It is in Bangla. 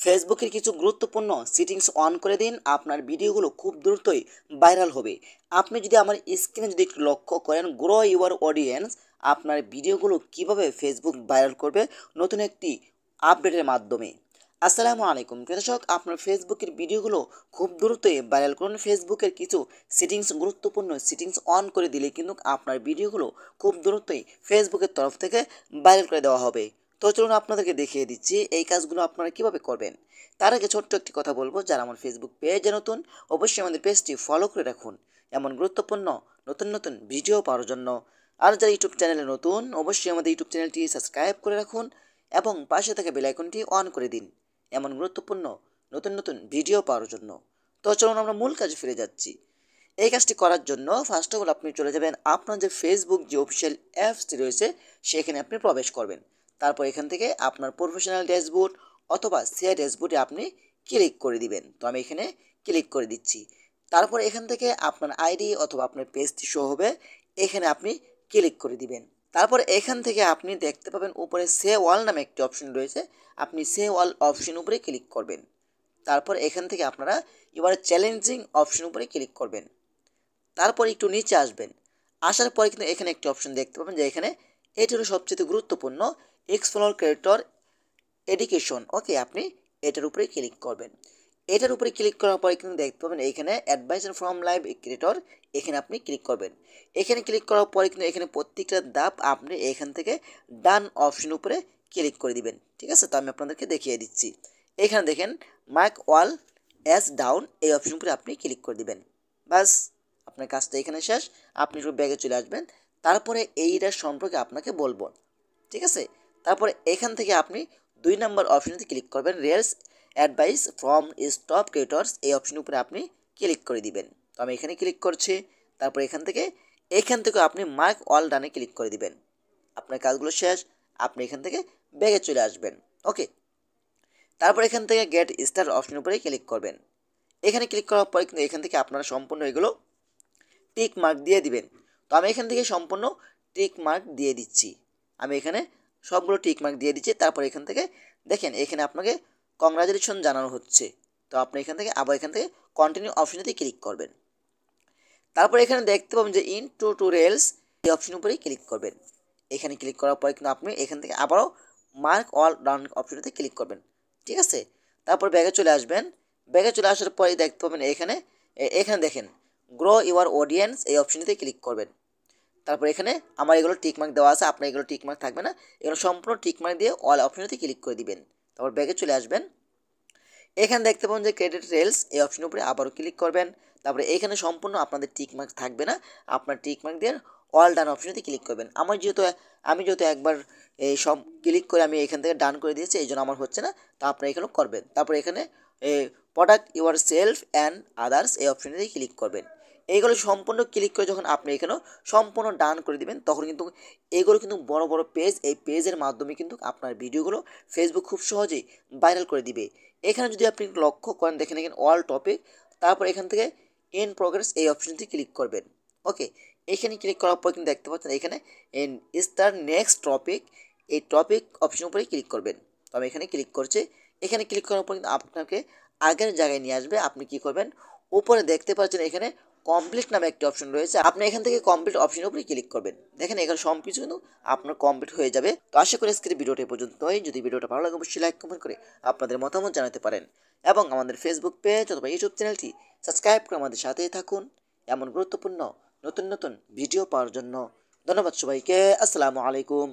ফেসবুকের কিছু গুরুত্বপূর্ণ সেটিংস অন করে দিন, আপনার ভিডিওগুলো খুব দ্রুতই ভাইরাল হবে। আপনি যদি আমার স্ক্রিনে যদি একটু লক্ষ্য করেন, গ্রো ইউর অডিয়েন্স, আপনার ভিডিওগুলো কিভাবে ফেসবুক ভাইরাল করবে নতুন একটি আপডেটের মাধ্যমে। আসসালামু আলাইকুম প্রিয় দর্শক, আপনার ফেসবুকের ভিডিওগুলো খুব দ্রুতই ভাইরাল করুন। ফেসবুকের কিছু সেটিংস, গুরুত্বপূর্ণ সেটিংস অন করে দিলে কিন্তু আপনার ভিডিওগুলো খুব দ্রুতই ফেসবুকের তরফ থেকে ভাইরাল করে দেওয়া হবে। তো চলুন আপনাদেরকে দেখিয়ে দিচ্ছি এই কাজগুলো আপনারা কিভাবে করবেন। তার আগে ছোট্ট একটি কথা বলবো, যারা আমার ফেসবুক পেজে নতুন, অবশ্যই আমাদের পেজটি ফলো করে রাখুন এমন গুরুত্বপূর্ণ নতুন নতুন ভিডিও পাওয়ার জন্য। আর যারা ইউটিউব চ্যানেলে নতুন, অবশ্যই আমাদের ইউটিউব চ্যানেলটি সাবস্ক্রাইব করে রাখুন এবং পাশে থাকা বেল আইকনটি অন করে দিন এমন গুরুত্বপূর্ণ নতুন নতুন ভিডিও পাওয়ার জন্য। তো চলুন আমরা মূল কাজে ফিরে যাচ্ছি। এই কাজটি করার জন্য ফার্স্ট অফ অল আপনি চলে যাবেন আপনার যে ফেসবুক যে অফিসিয়াল অ্যাপসটি রয়েছে সেখানে আপনি প্রবেশ করবেন। তারপর এখান থেকে আপনার প্রফেশনাল ড্যাশবোর্ড অথবা শেয়ার ড্যাশবোর্ডে আপনি ক্লিক করে দিবেন। তো আমি এখানে ক্লিক করে দিচ্ছি। তারপর এখান থেকে আপনার আইডি অথবা আপনার পেজটি শো হবে, এখানে আপনি ক্লিক করে দিবেন। তারপর এখান থেকে আপনি দেখতে পাবেন উপরে সে অল নামে একটি অপশন রয়েছে, আপনি সে অল অপশন উপরে ক্লিক করবেন। তারপর এখান থেকে আপনারা এবার চ্যালেঞ্জিং অপশন উপরে ক্লিক করবেন। তারপর একটু নিচে আসবেন, আসার পরে কিন্তু এখানে একটি অপশন দেখতে পাবেন যে এখানে এটি হলো সবচেয়ে গুরুত্বপূর্ণ, এক্সপ্লোর ক্রিয়েটর এডুকেশন। ওকে, আপনি এটার উপরে ক্লিক করবেন। এটার উপরে ক্লিক করার পরে কিন্তু দেখতে পাবেন এখানে অ্যাডভাইজার ফ্রম লাইভ ক্রিয়েটর, এখানে আপনি ক্লিক করবেন। এখানে ক্লিক করার পরে কিন্তু এখানে প্রত্যেকটা ধাপ আপনি এখান থেকে ডান অপশন উপরে ক্লিক করে দিবেন। ঠিক আছে, তো আমি আপনাদেরকে দেখিয়ে দিচ্ছি। এখানে দেখেন মার্ক ওয়াল অ্যাজ ডাউন, এই অপশন উপরে আপনি ক্লিক করে দিবেন। বাস, আপনার কাজটা এখানে শেষ। আপনি একটু ব্যাগে চলে আসবেন। তারপরে এইটার সম্পর্কে আপনাকে বলবো। ঠিক আছে, তারপরে এখান থেকে আপনি 2 নম্বর অপশনটি ক্লিক করবেন, reels advice from stop creators, এই অপশন উপরে আপনি ক্লিক করে দিবেন। তো আমি এখানে ক্লিক করছি। তারপর এখান থেকে আপনি মার্ক অল ডানে ক্লিক করে দিবেন। আপনার কাজগুলো শেষ, আপনি এখান থেকে ব্যাগে চলে আসবেন। ওকে, তারপর এখান থেকে গেট স্টার অপশন উপরে ক্লিক করবেন। এখানে ক্লিক করার পরে কিন্তু এখান থেকে আপনারা সম্পূর্ণ এগুলো টিক মার্ক দিয়ে দিবেন। তো আমি এখান থেকে সম্পূর্ণ টিক মার্ক দিয়ে দিচ্ছি। আমি এখানে সবগুলো টিক মার্ক দিয়ে দিচ্ছি। তারপর এখান থেকে দেখেন এখানে আপনাকে কংগ্রাচুলেশন জানানো হচ্ছে। তো আপনি এখান থেকে আবার এখান থেকে কন্টিনিউ অপশনেতে ক্লিক করবেন। তারপর এখানে দেখতে পাবেন যে ইন টিউটোরিয়ালস, এই অপশন উপরেই ক্লিক করবেন। এখানে ক্লিক করার পরে কিন্তু আপনি এখান থেকে আবারও মার্ক অল ডাউন অপশনেতে ক্লিক করবেন। ঠিক আছে, তারপর ব্যাগে চলে আসবেন। ব্যাগে চলে আসার পরে দেখতে পাবেন এখানে দেখেন গ্রো ইউর অডিয়েন্স, এই অপশনেতে ক্লিক করবেন। তারপর এখানে আমার এগুলো টিকমার্ক দেওয়া আছে, আপনার এগুলো টিকমার্ক থাকবে না, এগুলো সম্পূর্ণ টিকমার্ক দিয়ে অল অপশনেতে ক্লিক করে দিবেন। তারপর ব্যাগে চলে আসবেন। এখানে দেখতে পাবেন যে ক্রেডিট রেলস, এই অপশনের উপরে আবারও ক্লিক করবেন। তারপরে এখানে সম্পূর্ণ আপনাদের টিকমার্ক থাকবে না, আপনার টিকমার্ক দিয়ে অল ডান অপশনেতে ক্লিক করবেন। আমি যেহেতু একবার এই সব ক্লিক করে আমি এখান থেকে ডান করে দিয়েছি, এই জন্য আমার হচ্ছে না। তো আপনারা এখানে করবেন। তারপর এখানে product your self and others, এই অপশনেতেই ক্লিক করবেন। এইগুলো সম্পূর্ণ ক্লিক করে যখন আপনি এখানেও সম্পূর্ণ ডান করে দিবেন, তখন কিন্তু এইগুলো কিন্তু বড় বড় পেজ, এই পেজের মাধ্যমে কিন্তু আপনার ভিডিওগুলো ফেসবুক খুব সহজেই ভাইরাল করে দিবে। এখানে যদি আপনি লক্ষ্য করেন, দেখেন এখানে অল টপিক, তারপর এখান থেকে ইন প্রোগ্রেস, এই অপশনটি ক্লিক করবেন। ওকে, এখানে ক্লিক করার পর কিন্তু দেখতে পাচ্ছেন এখানে স্টার নেক্সট টপিক, এই টপিক অপশন উপরে ক্লিক করবেন। তো আমি এখানে ক্লিক করছি। এখানে ক্লিক করার পর কিন্তু আপনাকে আগের জায়গায় নিয়ে আসবে। আপনি কি করবেন, উপরে দেখতে পাচ্ছেন এখানে কমপ্লিট নামে একটি অপশন রয়েছে, আপনি এখান থেকে কমপ্লিট অপশনের উপরে ক্লিক করবেন। দেখেন এখানে সব কিছু কিন্তু আপনার কমপ্লিট হয়ে যাবে। তো আশা করি আজকের ভিডিওটি পর্যন্তই। যদি ভিডিওটা ভালো লাগে অবশ্যই লাইক কমেন্ট করে আপনাদের মতামত জানাতে পারেন এবং আমাদের ফেসবুক পেজ অথবা ইউটিউব চ্যানেলটি সাবস্ক্রাইব করে আমাদের সাথেই থাকুন এমন গুরুত্বপূর্ণ নতুন নতুন ভিডিও পাওয়ার জন্য। ধন্যবাদ সবাইকে। আসসালামু আলাইকুম।